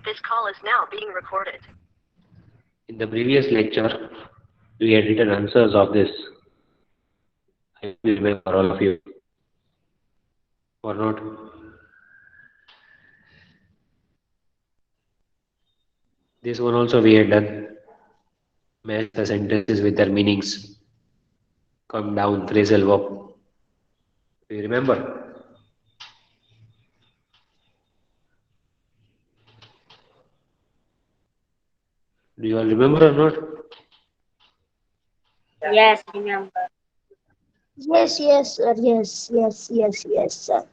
This call is now being recorded. In the previous lecture, we had written answers of this. I hope you remember all of you, or not? This one also we had done. Match the sentences with their meanings. Come down, phrasal verb. Do you remember? Do you all remember or not? Yes, remember. Yes, yes, sir. Yes, yes, yes, yes, sir.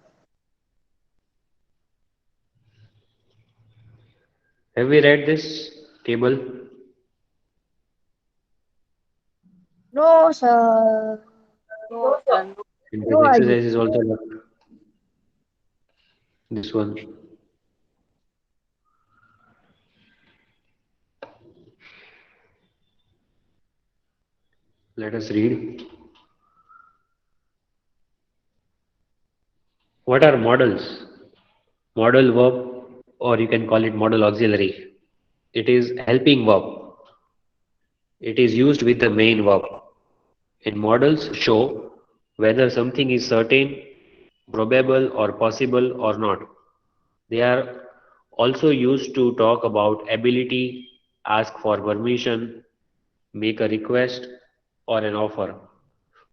Have we read this table? No, sir. No, sir, no. And this No idea. exercise is also not this one. Let us read. What are modals? Modal verb, or you can call it modal auxiliary. It is helping verb. It is used with the main verb. And modals show whether something is certain, probable, or possible or not. They are also used to talk about ability, ask for permission, make a request, or an offer.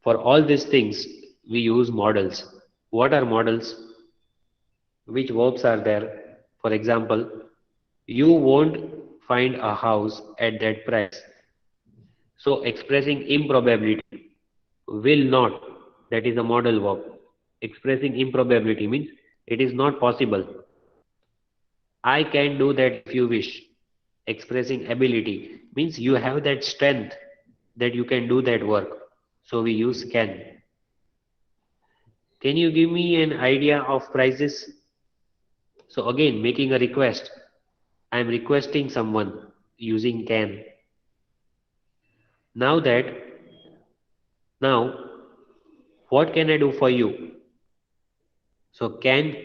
For all these things, we use modals. What are modals? Which verbs are there? For example, you won't find a house at that price. So expressing improbability, will not, that is a modal verb. Expressing improbability means it is not possible. I can do that if you wish. Expressing ability means you have that strength that you can do that work. So we use can. Can you give me an idea of prices? So again, making a request. I am requesting someone using can. Now that, now, what can I do for you? So can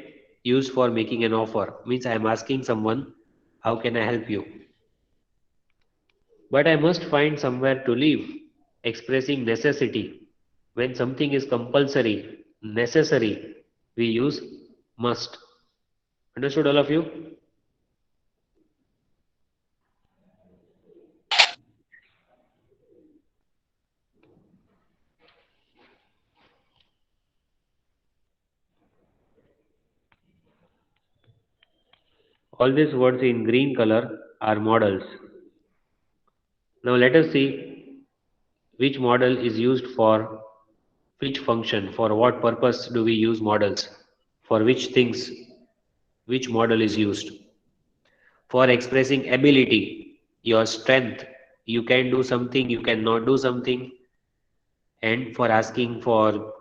used for making an offer means I am asking someone, how can I help you? But I must find somewhere to live. Expressing necessity. When something is compulsory, necessary, we use must. Understood all of you? All these words in green color are models. Now let us see which model is used for which function, for what purpose do we use models, for which things, which model is used. For expressing ability, your strength, you can do something, you cannot do something, and for asking for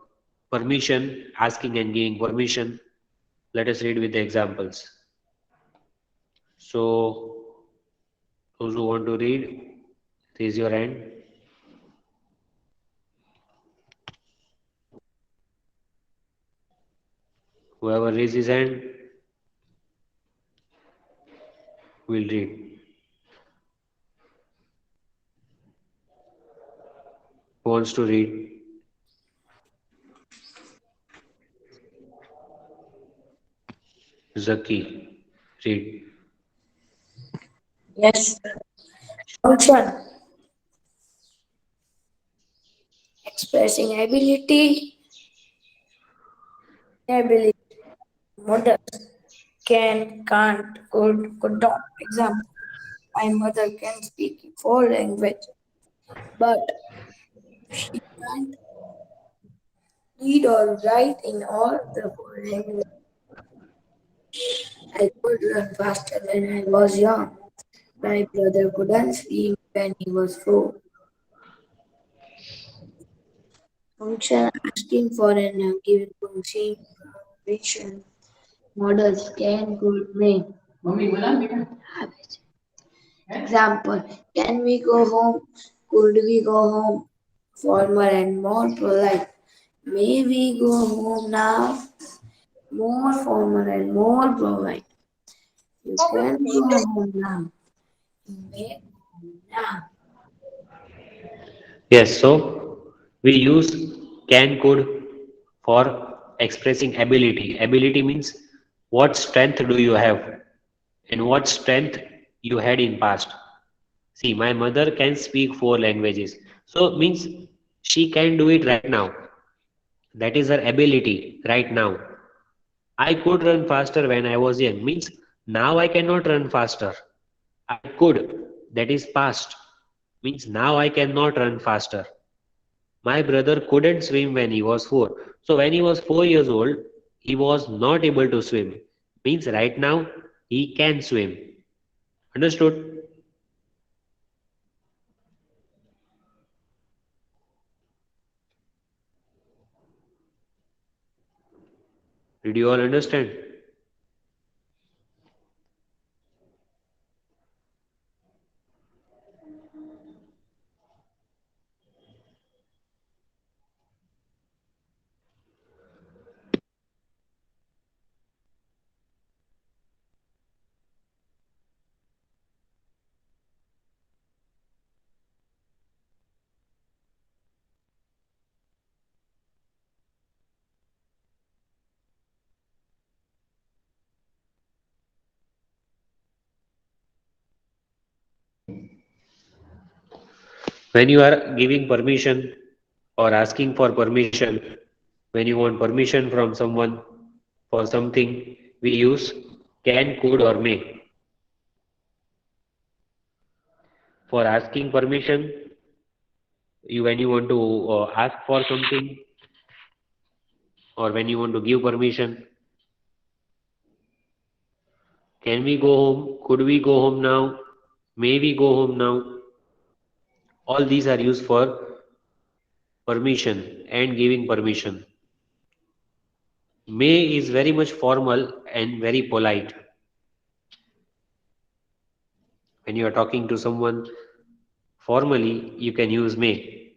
permission, asking and giving permission. Let us read with the examples. So, those who want to read, raise your hand. Whoever raises his hand will read. Who wants to read? Zaki, read. Yes, function. Expressing ability, models. Can, can't, could not. Example. My mother can speak 4 languages, but she can't read or write in all the 4 languages. I could run faster when I was young. My brother couldn't swim when he was 4. Function asking for and giving permission. Models can, could, may. Example. Can we go home? Could we go home? Formal and more polite. May we go home now? More formal and more polite. You can go home now. You may go home now. Yes, so we use can could for expressing ability. Ability means what strength do you have and what strength you had in past. See, my mother can speak 4 languages. So means she can do it right now. That is her ability right now. I could run faster when I was young. Means now I cannot run faster. I could. That is past. Means now I cannot run faster. My brother couldn't swim when he was 4. So when he was 4 years old, he was not able to swim. Means right now he can swim. Understood? Did you all understand? When you are giving permission or asking for permission, when you want permission from someone for something, we use can, could, or may. For asking permission, when you want to ask for something or when you want to give permission, can we go home? Could we go home now? May we go home now? All these are used for permission and giving permission. May is very much formal and very polite. When you are talking to someone formally, you can use may.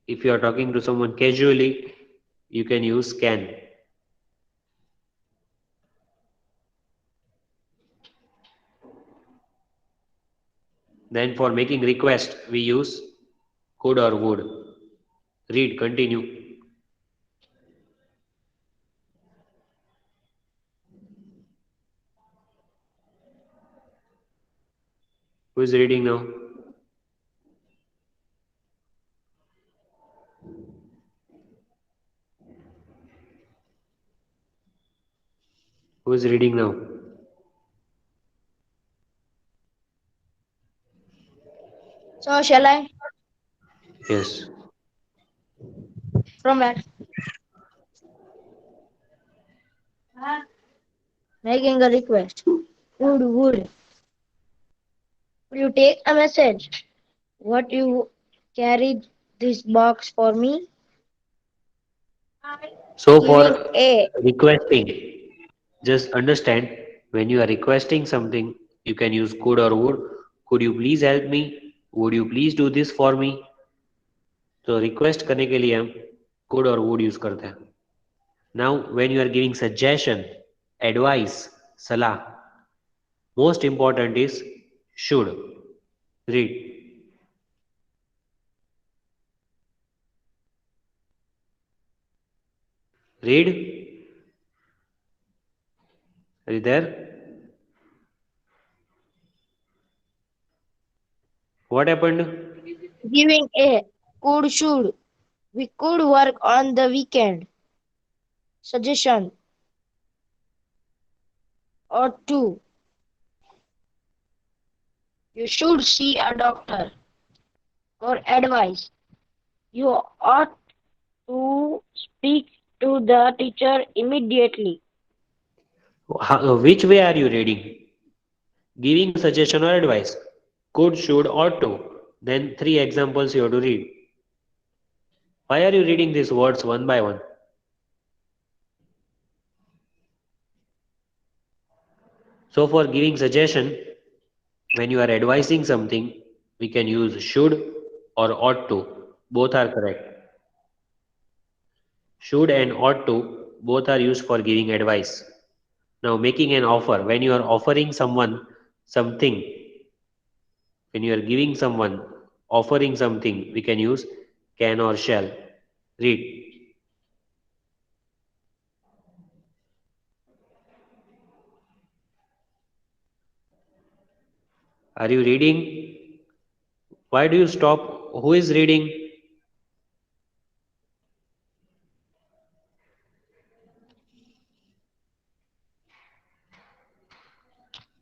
If you are talking to someone casually, you can use can. Then for making request, we use could or would. Read, continue. Who is reading now? Who is reading now? So shall I? Yes. From where? Making a request. Would you take a message? What you carry this box for me? So Giving for a requesting, just understand when you are requesting something, you can use could or would. Could you please help me? Would you please do this for me? तो request करने के लिए हम could और would use करते हैं. Now when you are giving suggestion, advice, salah, most important is should. Read. Read. Are you there? What happened? giving a could should. We could work on the weekend. Suggestion or two. You should see a doctor. For advice, you ought to speak to the teacher immediately. Which way are you reading? Giving a suggestion or advice? Could, should, ought to. Then 3 examples you have to read. Why are you reading these words one by one? So for giving suggestion, when you are advising something, we can use should or ought to. Both are correct. Should and ought to both are used for giving advice. Now, making an offer. When you are offering someone something, when you are giving someone, offering something, we can use can or shall. Read. Are you reading? Why do you stop? Who is reading?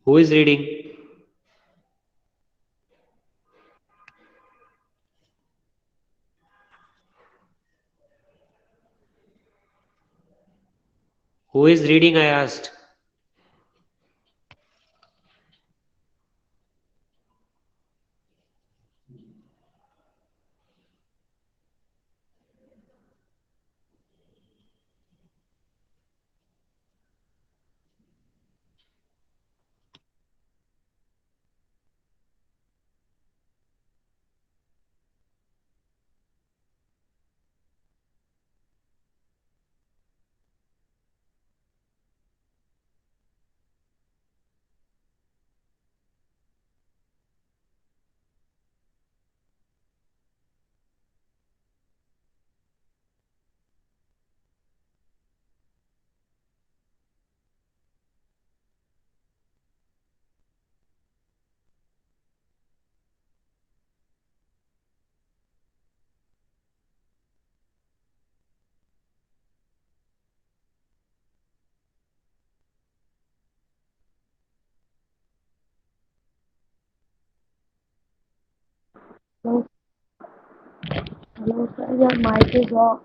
Who is reading? Who is reading? I asked. Hello, hello, sir. Your mic is off.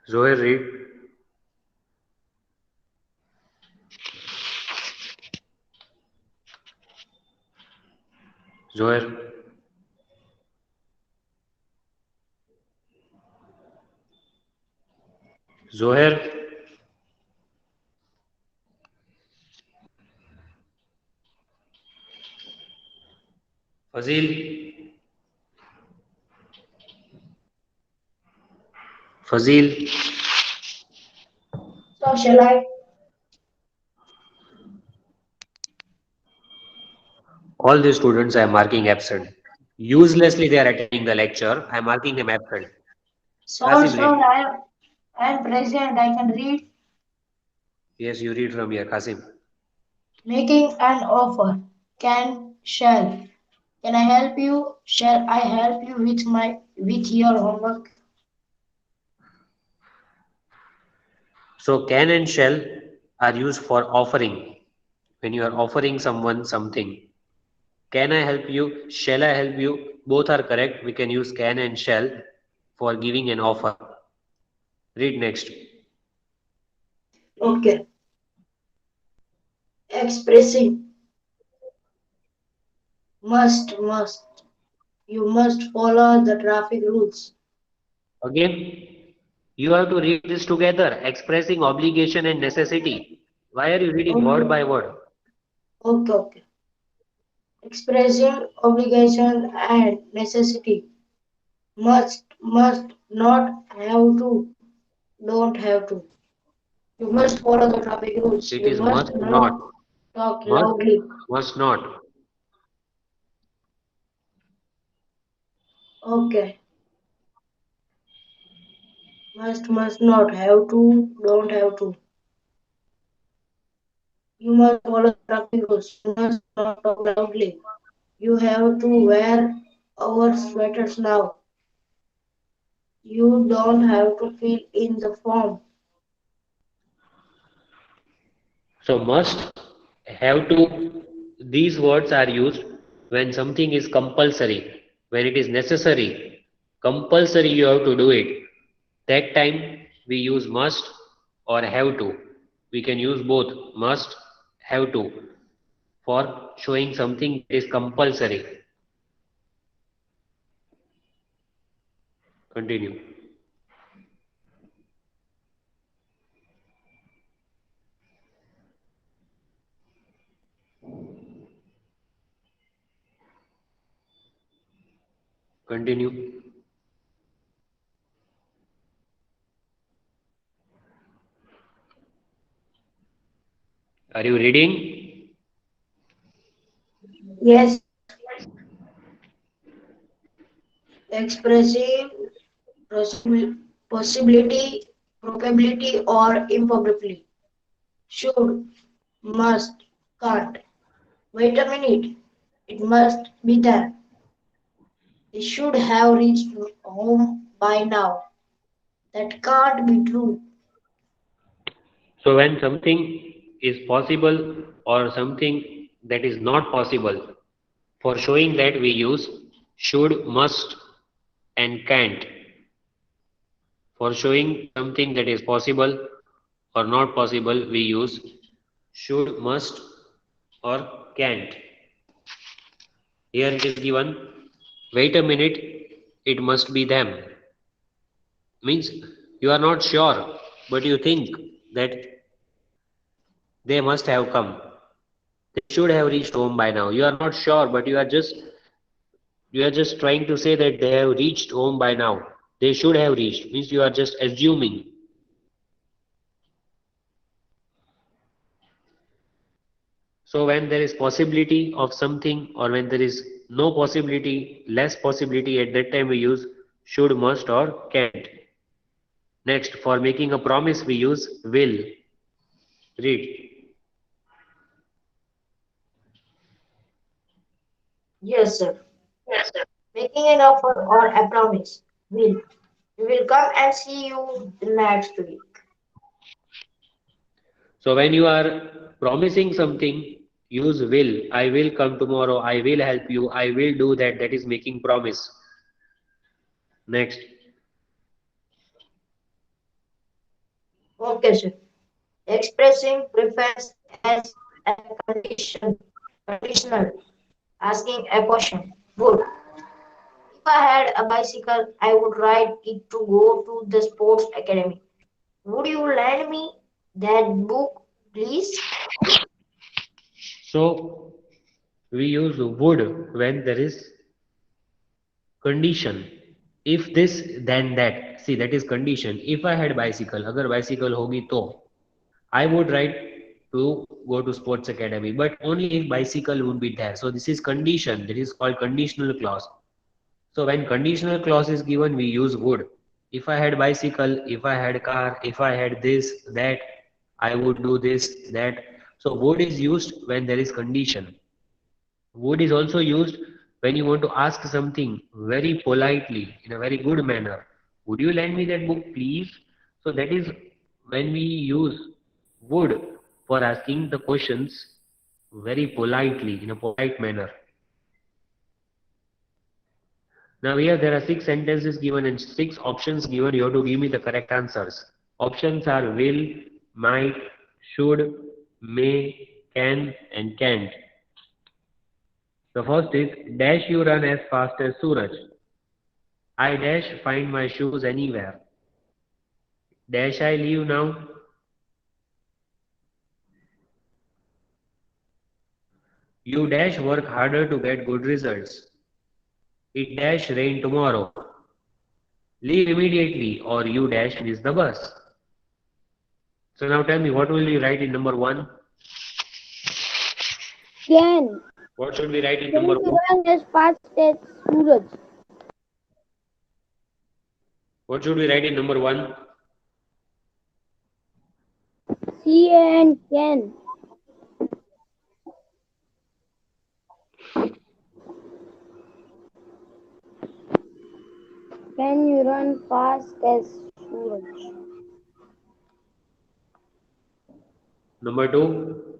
Zoher, read. Zoher. Zoher. Fazil. Fazil. So shall I? All the students I am marking absent. Uselessly they are attending the lecture. I am marking them absent. Sir, Kasim, sir, read. I am present. I can read. Yes, you read from here, Kasim. Making an offer. Can, shall. Can I help you? Shall I help you with your homework? So can and shall are used for offering. When you are offering someone something. Can I help you? Shall I help you? Both are correct. We can use can and shall for giving an offer. Read next. Okay. Expressing. Must. You must follow the traffic rules. Again, you have to read this together, expressing obligation and necessity. Why are you reading word Okay. by word? Okay. Expressing obligation and necessity. Must, not have to, don't have to. You must follow the traffic rules. It You is must must not. not talk Must, loudly. must not. Okay. Must not have to, don't have to. You must follow the traffic rules. You must not talk loudly. You have to wear our sweaters now. You don't have to fill in the form. So must, have to, these words are used when something is compulsory, when it is necessary, compulsory you have to do it. That time we use must or have to. We can use both must, have to for showing something that is compulsory. Continue. Continue. Are you reading? Yes, expressing possibility, probability, or improbability. Should, must, can't. Wait a minute. It must be done. They should have reached home by now. That can't be true. So when something is possible or something that is not possible, for showing that we use should, must, and can't. For showing something that is possible or not possible, we use should, must, or can't. Here it is given, wait a minute, it must be them. Means you are not sure, but you think that they must have come. They should have reached home by now. You are not sure, but you are just trying to say that they have reached home by now. They should have reached. Means you are just assuming. So when there is possibility of something or when there is no possibility, less possibility, at that time we use should, must, or can't. Next, for making a promise we use will. Read. Yes, sir. Making an offer or a promise. Will. We will come and see you next week. So when you are promising something, use will. I will come tomorrow. I will help you. I will do that. That is making promise. Next. Okay, sir. Expressing preference as a conditional, asking a question. Would. If I had a bicycle, I would ride it to go to the sports academy. Would you lend me that book, please? So we use would when there is condition. If this, then that. See, that is condition. If I had bicycle, अगर bicycle होगी तो I would ride to go to sports academy, but only if bicycle would be there. So this is condition. That is called conditional clause. So when conditional clause is given, we use would. If I had bicycle, if I had car, if I had this, that, I would do this, that. So would is used when there is condition. Would is also used when you want to ask something very politely, in a very good manner. Would you lend me that book, please? So that is when we use would for asking the questions very politely, in a polite manner. Now here there are 6 sentences given and 6 options given. You have to give me the correct answers. Options are will, might, should, may, can, and can't. The first is dash you run as fast as Suraj. I dash find my shoes anywhere. Dash I leave now. You dash work harder to get good results. It dash rain tomorrow. Leave immediately or you dash miss the bus. So now tell me, what will you write in number 1? Can. What should we write in Can number you 1? run as fast as Suraj? What should we write in number 1? And can. Can you run fast as Suraj? Number 2?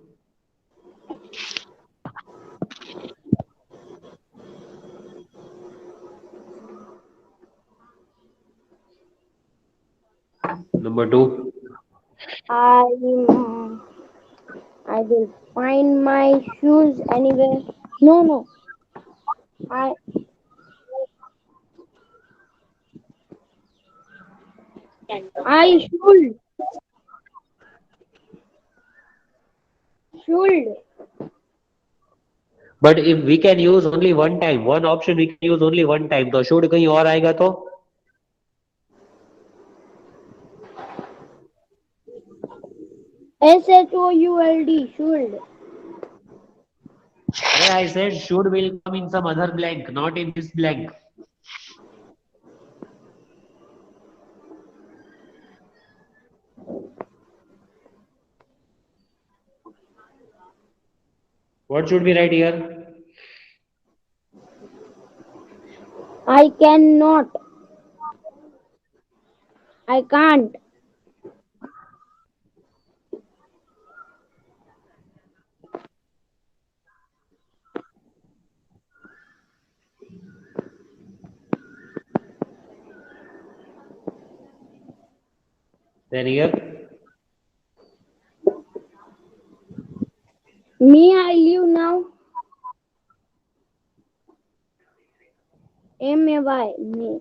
Number 2? I will find my shoes anywhere. No. I I should. But if we can use only one time, one option we can use only one time, तो should कहीं और आएगा तो? SHOULD, should. I said should will come in some other blank, not in this blank. What should we write here? I cannot. I can't. Then here, Me, I leave now. MAY, me.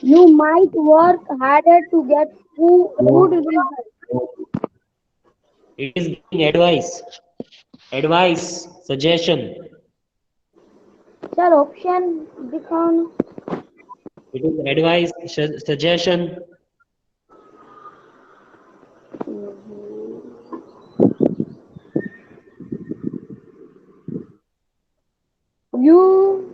You might work harder to get good results. it is giving advice, suggestion. Sir, option दिखाओ ना. It is advice, suggestion. You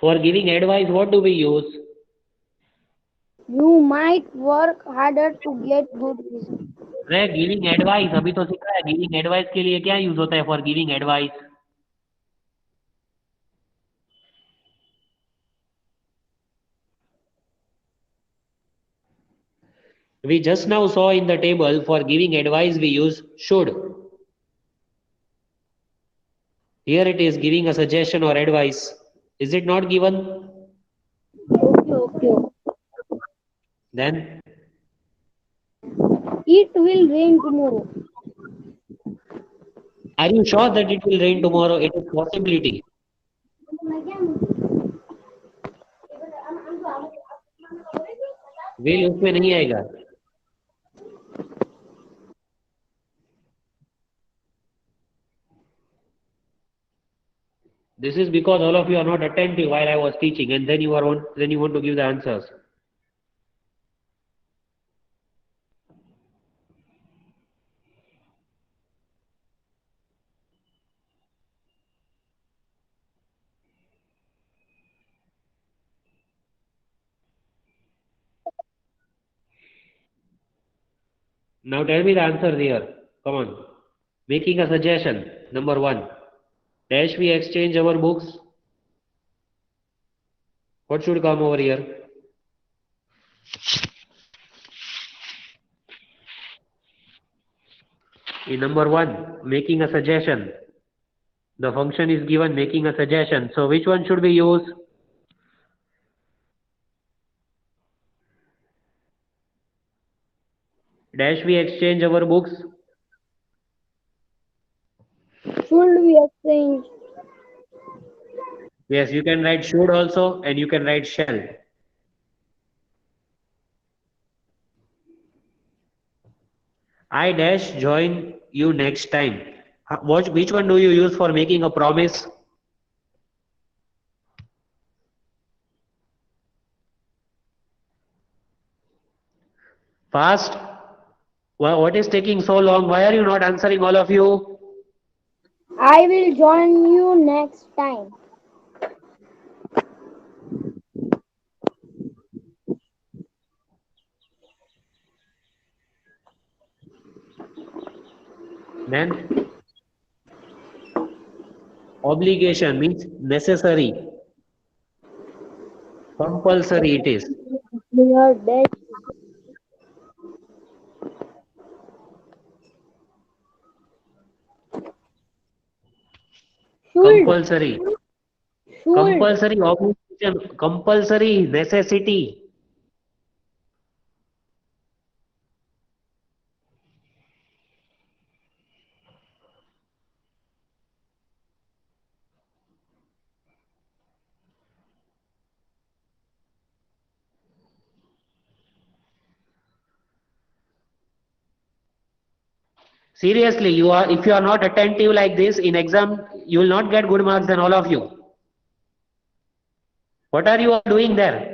For giving advice, what do we use? you might work harder to get good results. अरे giving advice अभी तो सीखा है. Giving advice के लिए क्या यूज होता है for giving advice? We just now saw in the table for giving advice we use should. Here it is giving a suggestion or advice. Is it not given? Okay. Then It will rain tomorrow. are you sure that it will rain tomorrow? It is possibility. Will उसमें नहीं आएगा. This is because all of you are not attentive while I was teaching, and then you want to give the answers. Now tell me the answers here. Come on. Making a suggestion. Number 1. Dash we exchange our books? What should come over here? In number 1, making a suggestion. The function is given making a suggestion. So which one should we use? Dash we exchange our books? Should we exchange? Yes, you can write should also and you can write shall. I dash join you next time. Which one do you use for making a promise? Fast. What is taking so long? Why are you not answering, all of you? I will join you next time. Then obligation means necessary. Compulsory it is. Your dash. Should. Compulsory. Should. Compulsory obligation. Compulsory necessity. Seriously, if you are not attentive like this in exam, you will not get good marks than all of you. What are you all doing there?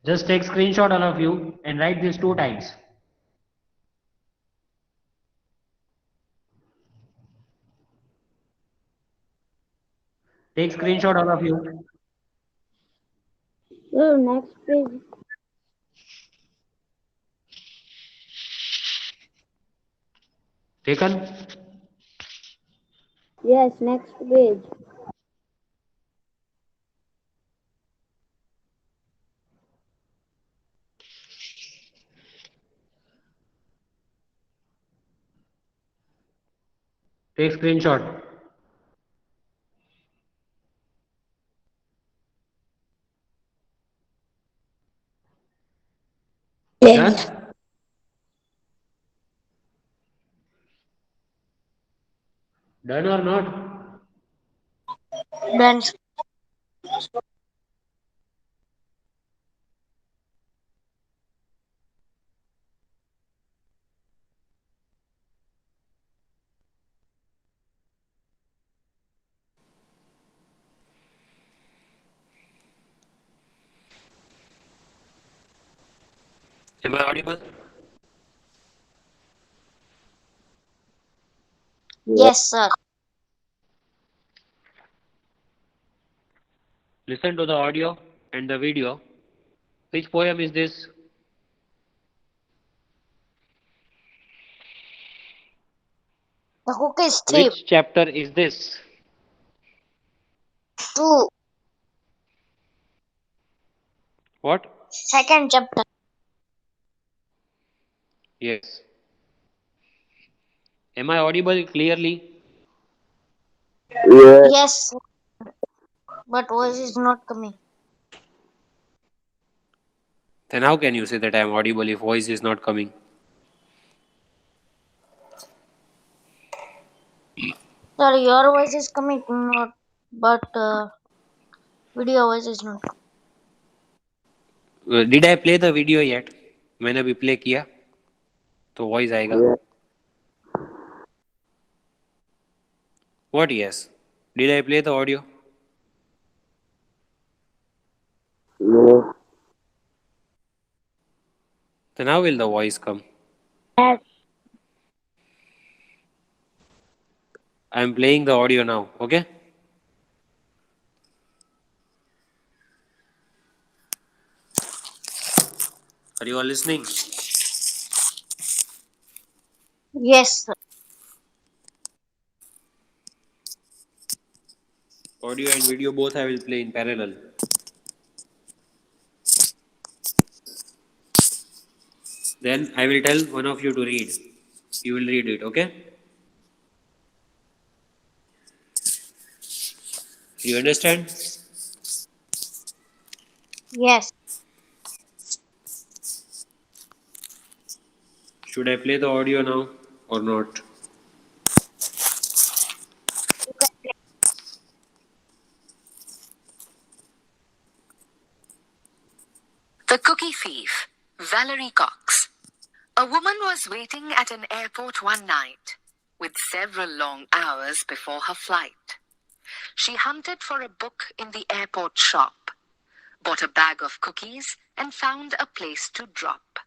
Just take screenshot all of you and write this 2 times. Take screenshot all of you. Sir, next page. Taken? Yes, next page. Take screenshot. Done? Done or not? Done. Am I audible? Yes, sir. Listen to the audio and the video. Which poem is this? The hook is three. Which chapter is this? 2. What? Second chapter. Yes. Am I audible clearly? Yes, but voice is not coming. Then how can you say that I am audible if voice is not coming? Sir, your voice is coming, not, but video voice is not. Did I play the video yet? मैंने अभी play किया तो voice आएगा. What yes? Did I play the audio? No. Then how will the voice come? Yes. I am playing the audio now, okay? Are you all listening? Yes, sir. Audio and video both I will play in parallel. Then I will tell one of you to read. You will read it, okay? You understand? Yes. Should I play the audio now or not? The Cookie Thief, Valerie Cox. A woman was waiting at an airport one night, with several long hours before her flight. She hunted for a book in the airport shop, bought a bag of cookies, and found a place to drop.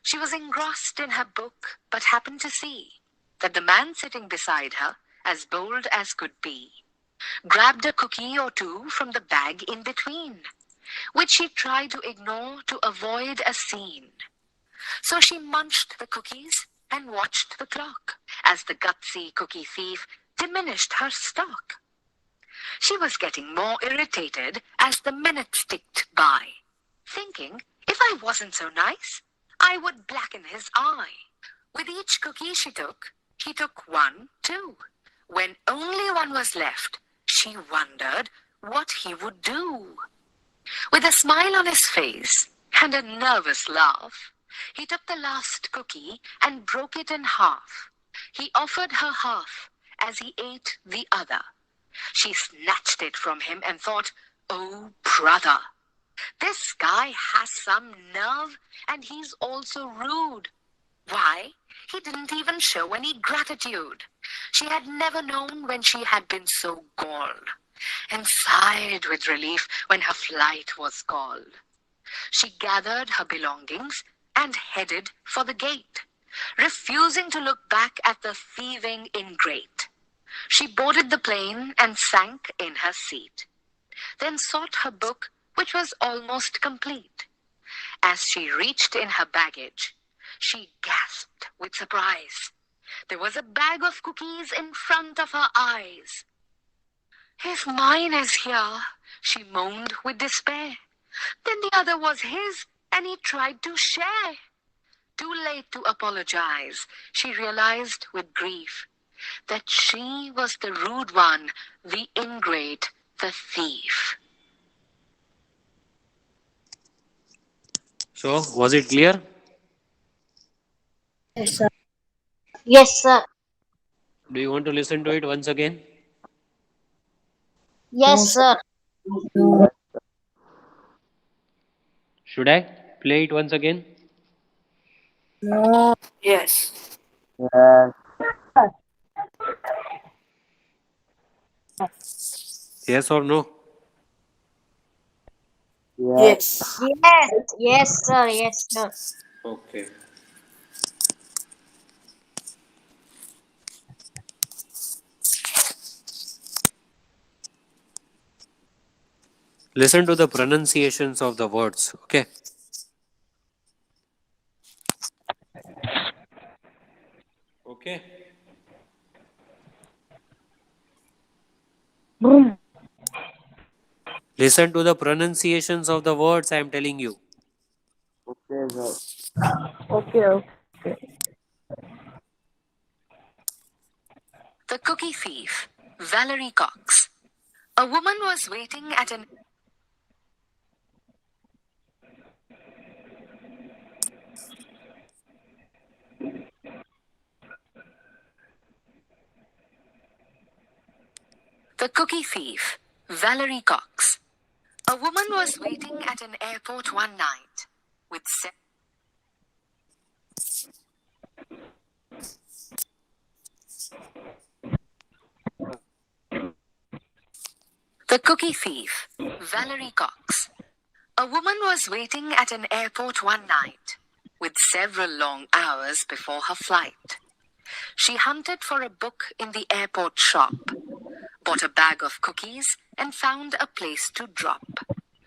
She was engrossed in her book, but happened to see that the man sitting beside her, as bold as could be, grabbed a cookie or two from the bag in between, which she tried to ignore to avoid a scene. So she munched the cookies and watched the clock as the gutsy cookie thief diminished her stock. She was getting more irritated as the minutes ticked by, thinking, if I wasn't so nice, I would blacken his eye. With each cookie she took, he took one, too. When only one was left, she wondered what he would do. With a smile on his face and a nervous laugh, he took the last cookie and broke it in half. He offered her half as he ate the other. She snatched it from him and thought, oh, brother, this guy has some nerve and he's also rude. Why, he didn't even show any gratitude. She had never known when she had been so galled, and sighed with relief when her flight was called. She gathered her belongings and headed for the gate, refusing to look back at the thieving ingrate. She boarded the plane and sank in her seat, then sought her book, which was almost complete. As she reached in her baggage, she gasped with surprise. There was a bag of cookies in front of her eyes. If mine is here, she moaned with despair, then the other was his, and he tried to share. Too late to apologize, she realized with grief that she was the rude one, the ingrate, the thief. So, was it clear? Yes, sir. Yes, sir. Do you want to listen to it once again? Yes, sir. Should I play it once again? No. Yes. Yes. Yes or no? Yes. Yes. Yes. Yes, sir. Yes, sir. Okay. Listen to the pronunciations of the words, okay? Okay. Boom. Listen to the pronunciations of the words I am telling you. Okay, sir. Okay. The Cookie Thief, Valerie Cox. A woman was waiting at an The Cookie Thief, Valerie Cox. A woman was waiting at an airport one night with The Cookie Thief, Valerie Cox. A woman was waiting at an airport one night with several long hours before her flight. She hunted for a book in the airport shop, bought a bag of cookies, and found a place to drop.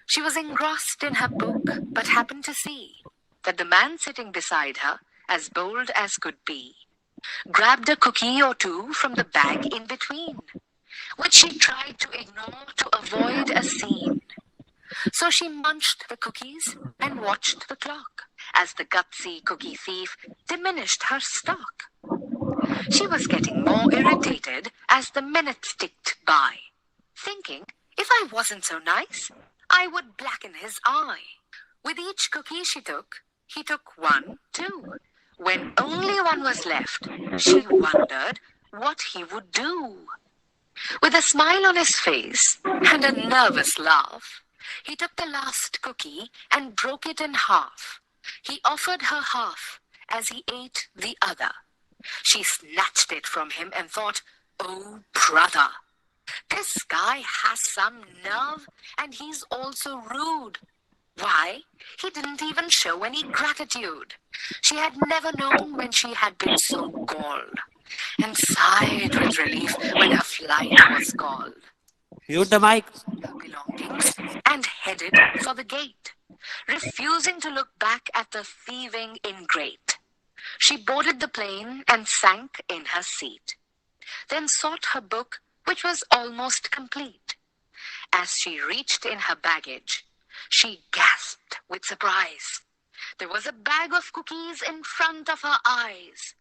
She was engrossed in her book, but happened to see that the man sitting beside her, as bold as could be, grabbed a cookie or two from the bag in between, which she tried to ignore to avoid a scene. So she munched the cookies and watched the clock as the gutsy cookie thief diminished her stock. She was getting more irritated as the minutes ticked by, thinking, if I wasn't so nice, I would blacken his eye. With each cookie she took, he took one, too. When only one was left, she wondered what he would do. With a smile on his face and a nervous laugh, he took the last cookie and broke it in half. He offered her half as he ate the other. She snatched it from him and thought, oh, brother, this guy has some nerve and he's also rude. Why? He didn't even show any gratitude. She had never known when she had been so galled, and sighed with relief when her flight was called. Mute the mic. Her belongings and headed for the gate, refusing to look back at the thieving ingrate. She boarded the plane and sank in her seat, then sought her book, which was almost complete. As she reached in her baggage, she gasped with surprise. There was a bag of cookies in front of her eyes.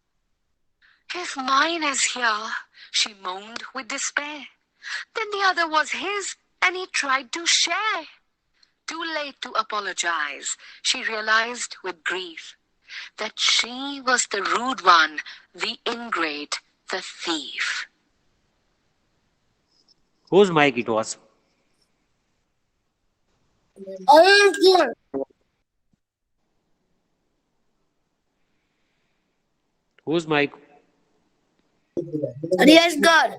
If mine is here, she moaned with despair, then the other was his, and he tried to share. Too late to apologize, she realized with grief that she was the rude one, the ingrate, the thief. Whose mic it was? Whose mic? Yes, God.